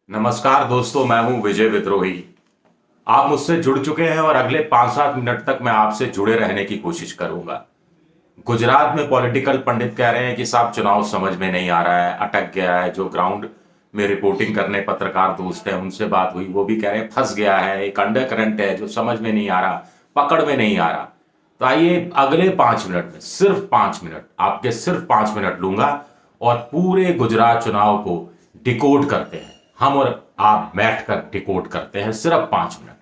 नमस्कार दोस्तों, मैं हूं विजय विद्रोही। आप मुझसे जुड़ चुके हैं और अगले 5-7 मिनट तक मैं आपसे जुड़े रहने की कोशिश करूंगा। गुजरात में पॉलिटिकल पंडित कह रहे हैं कि साहब चुनाव समझ में नहीं आ रहा है, अटक गया है। जो ग्राउंड में रिपोर्टिंग करने पत्रकार दोस्त हैं उनसे बात हुई, वो भी कह रहे हैं फंस गया है, एक अंडर करंट है जो समझ में नहीं आ रहा, पकड़ में नहीं आ रहा। तो आइए अगले 5 मिनट में, सिर्फ 5 मिनट, आपके सिर्फ 5 मिनट लूंगा और पूरे गुजरात चुनाव को डिकोड करते हैं। हम और आप बैठकर डिकोड करते हैं, सिर्फ 5 मिनट।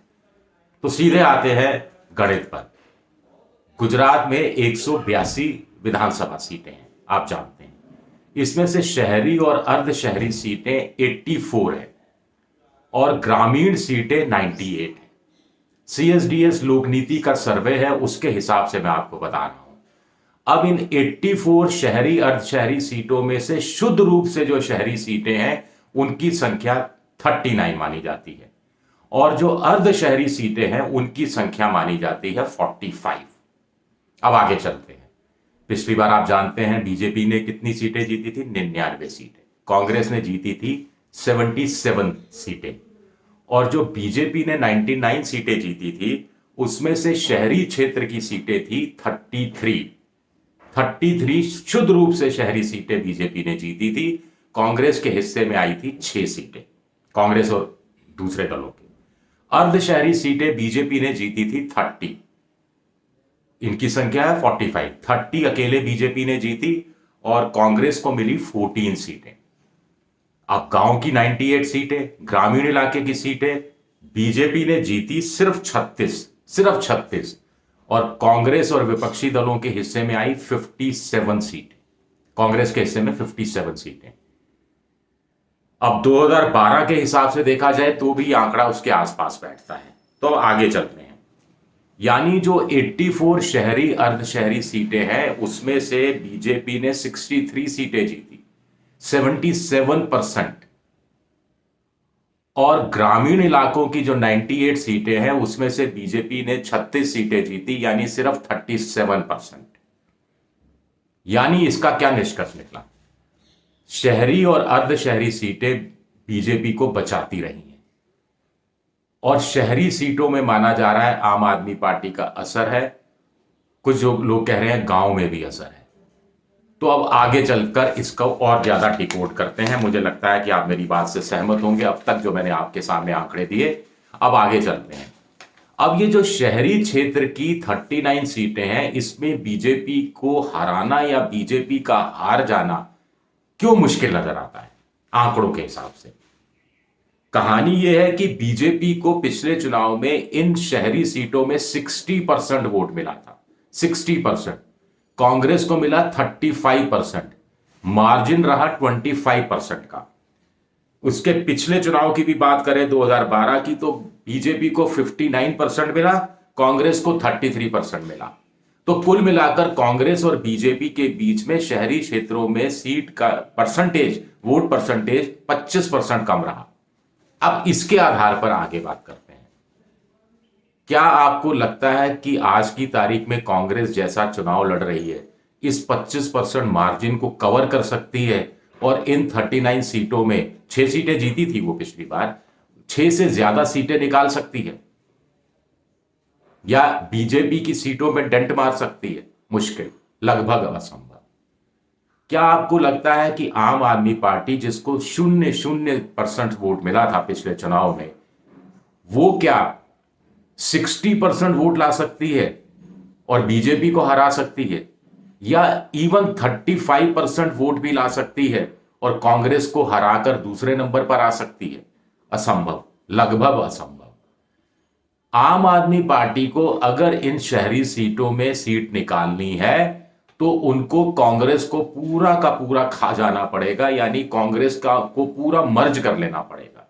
तो सीधे आते हैं गणित पर। गुजरात में 182 विधानसभा सीटें हैं, आप जानते हैं। इसमें से शहरी और अर्ध शहरी सीटें 84 है और ग्रामीण सीटें 98 है। सीएसडीएस लोकनीति का सर्वे है, उसके हिसाब से मैं आपको बता रहा हूं। अब इन 84 शहरी अर्ध शहरी सीटों में से शुद्ध रूप से जो शहरी सीटें हैं उनकी संख्या 39 मानी जाती है और जो अर्ध शहरी सीटें हैं उनकी संख्या मानी जाती है 45। अब आगे चलते हैं। पिछली बार आप जानते हैं बीजेपी ने कितनी सीटें जीती थी? 99 सीटें। कांग्रेस ने जीती थी 77 सीटें और जो बीजेपी ने 99 सीटें जीती थी उसमें से शहरी क्षेत्र की सीटें थी 33 शुद्ध रूप से शहरी सीटें बीजेपी ने जीती थी। कांग्रेस के हिस्से में आई थी 6 सीटें, कांग्रेस और दूसरे दलों की। अर्ध शहरी सीटें बीजेपी ने जीती थी 30, इनकी संख्या है 45। 30 अकेले बीजेपी ने जीती और कांग्रेस को मिली 14 सीटें। अब गांव की 98 सीटें, ग्रामीण इलाके की सीटें बीजेपी ने जीती सिर्फ 36 और कांग्रेस और विपक्षी दलों के हिस्से में आई 57 सीटें। कांग्रेस के हिस्से में 57 सीटें। अब 2012 के हिसाब से देखा जाए तो भी आंकड़ा उसके आसपास बैठता है। तो आगे चलते हैं। यानी जो 84 शहरी अर्ध शहरी सीटें हैं उसमें से बीजेपी ने 63 सीटें जीती, 77%। और ग्रामीण इलाकों की जो 98 सीटें हैं उसमें से बीजेपी ने 36 सीटें जीती, यानी सिर्फ 37%। यानी इसका क्या निष्कर्ष निकला? शहरी और अर्ध शहरी सीटें बीजेपी को बचाती रही हैं और शहरी सीटों में माना जा रहा है आम आदमी पार्टी का असर है। कुछ जो लोग कह रहे हैं गांव में भी असर है। तो अब आगे चलकर इसको और ज्यादा डिकोड करते हैं। मुझे लगता है कि आप मेरी बात से सहमत होंगे अब तक जो मैंने आपके सामने आंकड़े दिए। अब आगे चलते हैं। अब ये जो शहरी क्षेत्र की 39 सीटें हैं इसमें बीजेपी को हराना या बीजेपी का हार जाना क्यों मुश्किल नजर आता है आंकड़ों के हिसाब से? कहानी यह है कि बीजेपी को पिछले चुनाव में इन शहरी सीटों में 60% वोट मिला था, 60%। कांग्रेस को मिला 35%, मार्जिन रहा 25% का। उसके पिछले चुनाव की भी बात करें 2012 की तो बीजेपी को 59% मिला, कांग्रेस को 33% मिला। तो कुल मिलाकर कांग्रेस और बीजेपी के बीच में शहरी क्षेत्रों में सीट का परसेंटेज, वोट परसेंटेज 25% कम रहा। अब इसके आधार पर आगे बात करते हैं। क्या आपको लगता है कि आज की तारीख में कांग्रेस जैसा चुनाव लड़ रही है इस 25% मार्जिन को कवर कर सकती है और इन 39 सीटों में 6 सीटें जीती थी वो पिछली बार, 6 से ज्यादा सीटें निकाल सकती है या बीजेपी की सीटों में डेंट मार सकती है? मुश्किल, लगभग असंभव। क्या आपको लगता है कि आम आदमी पार्टी जिसको 0% वोट मिला था पिछले चुनाव में, वो क्या 60% वोट ला सकती है और बीजेपी को हरा सकती है, या इवन 35% वोट भी ला सकती है और कांग्रेस को हराकर दूसरे नंबर पर आ सकती है? असंभव, लगभग असंभव। आम आदमी पार्टी को अगर इन शहरी सीटों में सीट निकालनी है तो उनको कांग्रेस को पूरा का पूरा खा जाना पड़ेगा, यानी कांग्रेस का को पूरा मर्ज कर लेना पड़ेगा।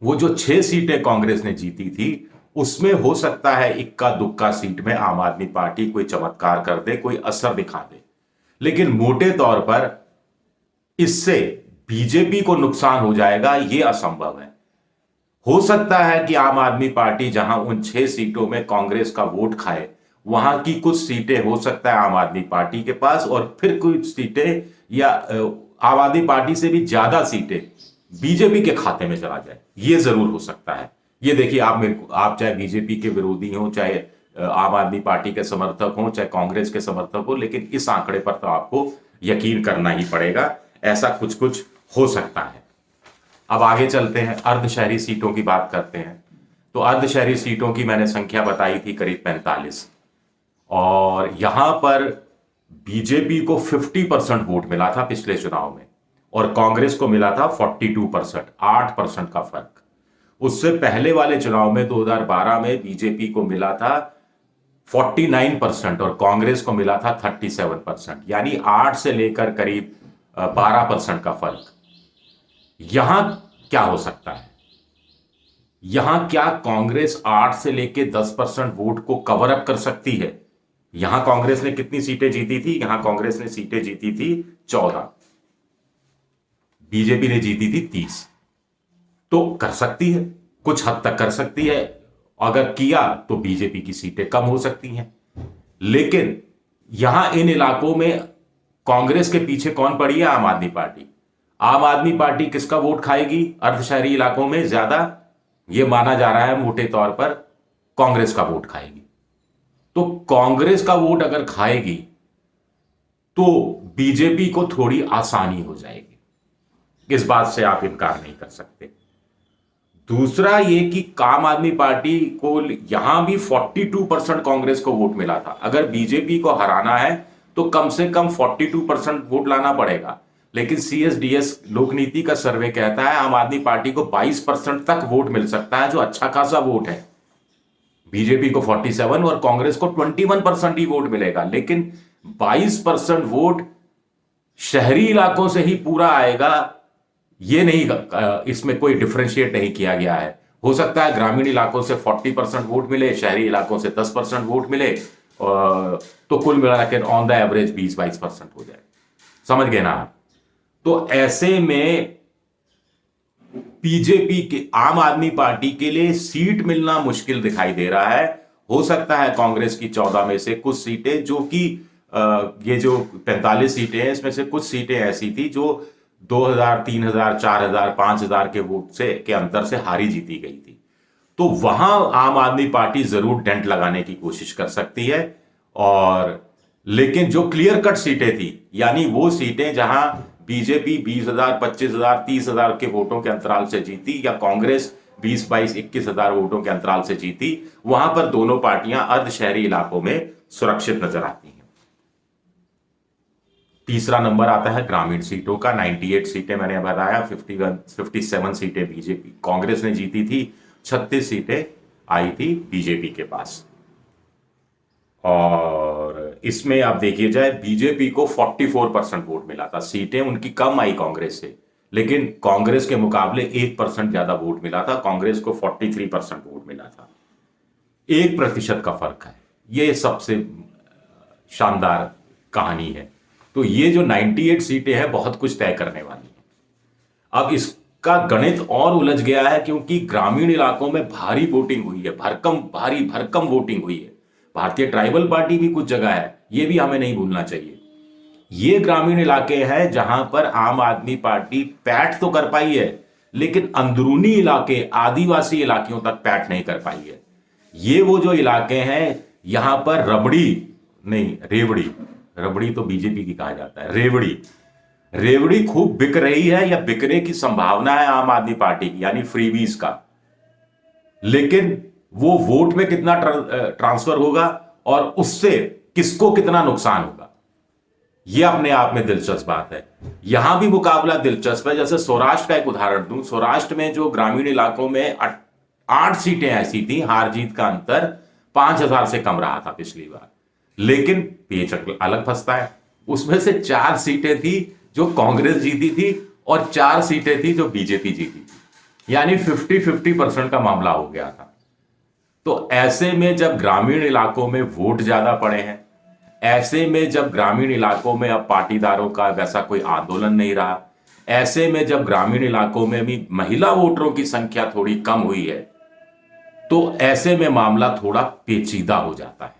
वो जो 6 सीटें कांग्रेस ने जीती थी उसमें हो सकता है इक्का दुक्का सीट में आम आदमी पार्टी कोई चमत्कार कर दे, कोई असर दिखा दे, लेकिन मोटे तौर पर इससे बीजेपी को नुकसान हो जाएगा, यह असंभव है। हो सकता है कि आम आदमी पार्टी जहां उन 6 सीटों में कांग्रेस का वोट खाए वहां की कुछ सीटें हो सकता है आम आदमी पार्टी के पास और फिर कुछ सीटें या आम आदमी पार्टी से भी ज्यादा सीटें बीजेपी के खाते में चला जाए, ये जरूर हो सकता है। ये देखिए, आप चाहे बीजेपी के विरोधी हो, चाहे आम आदमी पार्टी के समर्थक हो, चाहे कांग्रेस के समर्थक हो, लेकिन इस आंकड़े पर तो आपको यकीन करना ही पड़ेगा, ऐसा कुछ कुछ हो सकता है। अब आगे चलते हैं, अर्धशहरी सीटों की बात करते हैं। तो अर्धशहरी सीटों की मैंने संख्या बताई थी करीब 45, और यहां पर बीजेपी को 50% वोट मिला था पिछले चुनाव में, और कांग्रेस को मिला था 42%, 8% का फर्क। उससे पहले वाले चुनाव में 2012 में बीजेपी को मिला था 49% और कांग्रेस को मिला था 37%, यानी 8 से लेकर करीब 12% का फर्क। यहां क्या हो सकता है? यहां क्या कांग्रेस 8 से लेकर 10% वोट को कवर अप कर सकती है? यहां कांग्रेस ने कितनी सीटें जीती थी? यहां कांग्रेस ने सीटें जीती थी 14, बीजेपी ने जीती थी 30। तो कर सकती है, कुछ हद तक कर सकती है। अगर किया तो बीजेपी की सीटें कम हो सकती हैं। लेकिन यहां इन इलाकों में कांग्रेस के पीछे कौन पड़ी है? आम आदमी पार्टी। आम आदमी पार्टी किसका वोट खाएगी अर्धशहरी इलाकों में ज्यादा? यह माना जा रहा है मोटे तौर पर कांग्रेस का वोट खाएगी। तो कांग्रेस का वोट अगर खाएगी तो बीजेपी को थोड़ी आसानी हो जाएगी, इस बात से आप इनकार नहीं कर सकते। दूसरा यह कि आम आदमी पार्टी को यहां भी 42% कांग्रेस को वोट मिला था। अगर बीजेपी को हराना है तो कम से कम 42% वोट लाना पड़ेगा। लेकिन सीएसडीएस लोकनीति का सर्वे कहता है आम आदमी पार्टी को 22% तक वोट मिल सकता है, जो अच्छा खासा वोट है। बीजेपी को 47 और कांग्रेस को 21% ही वोट मिलेगा। लेकिन 22% वोट शहरी इलाकों से ही पूरा आएगा, ये नहीं, इसमें कोई डिफरेंशिएट नहीं किया गया है। हो सकता है ग्रामीण इलाकों से 40% वोट मिले, शहरी इलाकों से 10% वोट मिले, तो कुल मिलाकर ऑन द एवरेज 20-22% हो जाए। समझ गए ना आप? तो ऐसे में बीजेपी के, आम आदमी पार्टी के लिए सीट मिलना मुश्किल दिखाई दे रहा है। हो सकता है कांग्रेस की 14 में से कुछ सीटें, जो कि ये जो 45 सीटें हैं, इसमें से कुछ सीटें ऐसी थी जो 2000, 3000, 4000, 5000 के वोट से के अंतर से हारी जीती गई थी। तो वहां आम आदमी पार्टी जरूर डेंट लगाने की कोशिश कर सकती है। और लेकिन जो क्लियर कट सीटें थी, यानी वो सीटें जहां बीजेपी 20,000, 25,000, 30,000 के वोटों के अंतराल से जीती, या कांग्रेस 20, 22, 21,000 वोटों के अंतराल से जीती, वहां पर दोनों पार्टियां अर्धशहरी इलाकों में सुरक्षित नजर आती हैं। तीसरा नंबर आता है ग्रामीण सीटों का। 98 सीटें मैंने बताया, 57 सीटें बीजेपी कांग्रेस ने जीती थी, 36 सीटें आई थी बीजेपी के पास। और इसमें आप देखिए जाए, बीजेपी को 44% वोट मिला था। सीटें उनकी कम आई कांग्रेस से, लेकिन कांग्रेस के मुकाबले 1% ज्यादा वोट मिला था। कांग्रेस को 43% वोट मिला था। 1% का फर्क है। यह सबसे शानदार कहानी है। तो ये जो 98 सीटें हैं, बहुत कुछ तय करने वाली है। अब इसका गणित और उलझ गया है, क्योंकि ग्रामीण इलाकों में भारी वोटिंग हुई है, भरकम वोटिंग हुई है। भारतीय ट्राइबल पार्टी भी कुछ जगह है, ये भी हमें नहीं भूलना चाहिए। ये ग्रामीण इलाके हैं जहां पर आम आदमी पार्टी पैठ तो कर पाई है, लेकिन अंदरूनी इलाके, आदिवासी इलाकों तक पैठ नहीं कर पाई है। ये वो जो इलाके हैं, यहां पर रबड़ी तो बीजेपी की कहा जाता है, रेवड़ी खूब बिक रही है, या बिकने की संभावना है आम आदमी पार्टी की, यानी फ्रीबीज का। लेकिन वो वोट में कितना ट्रांसफर होगा और उससे किसको कितना नुकसान होगा, यह अपने आप में दिलचस्प बात है। यहां भी मुकाबला दिलचस्प है। जैसे सौराष्ट्र का एक उदाहरण दूं, सौराष्ट्र में जो ग्रामीण इलाकों में 8 सीटें ऐसी थी, हार जीत का अंतर 5,000 से कम रहा था पिछली बार। लेकिन पेच अलग फंसता है, उसमें से 4 सीटें थी जो कांग्रेस जीती थी और 4 सीटें थी जो बीजेपी जीती थी, यानी 50-50% का मामला हो गया था। तो ऐसे में जब ग्रामीण इलाकों में वोट ज्यादा पड़े हैं, ऐसे में जब ग्रामीण इलाकों में अब पाटीदारों का वैसा कोई आंदोलन नहीं रहा, ऐसे में जब ग्रामीण इलाकों में भी महिला वोटरों की संख्या थोड़ी कम हुई है, तो ऐसे में मामला थोड़ा पेचीदा हो जाता है।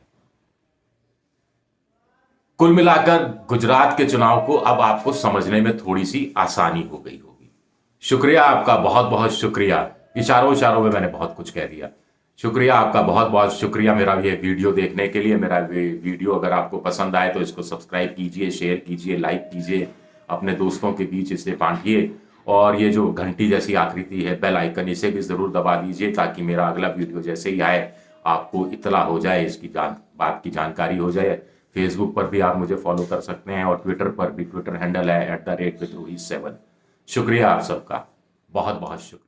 कुल मिलाकर गुजरात के चुनाव को अब आपको समझने में थोड़ी सी आसानी हो गई होगी। शुक्रिया आपका, बहुत बहुत शुक्रिया। इशारों इशारों में मैंने बहुत कुछ कह दिया। शुक्रिया आपका, बहुत बहुत शुक्रिया मेरा ये वीडियो देखने के लिए। मेरा वीडियो अगर आपको पसंद आए तो इसको सब्सक्राइब कीजिए, शेयर कीजिए, लाइक कीजिए, अपने दोस्तों के बीच इसे बांटिए। और ये जो घंटी जैसी आकृति है, बेल आइकन, इसे भी ज़रूर दबा दीजिए ताकि मेरा अगला वीडियो जैसे ही आए आपको इत्तला हो जाए, इसकी बात की जानकारी हो जाए। फेसबुक पर भी आप मुझे फॉलो कर सकते हैं और ट्विटर पर भी, ट्विटर हैंडल है @विद्रोही7। शुक्रिया आप सबका, बहुत बहुत शुक्रिया।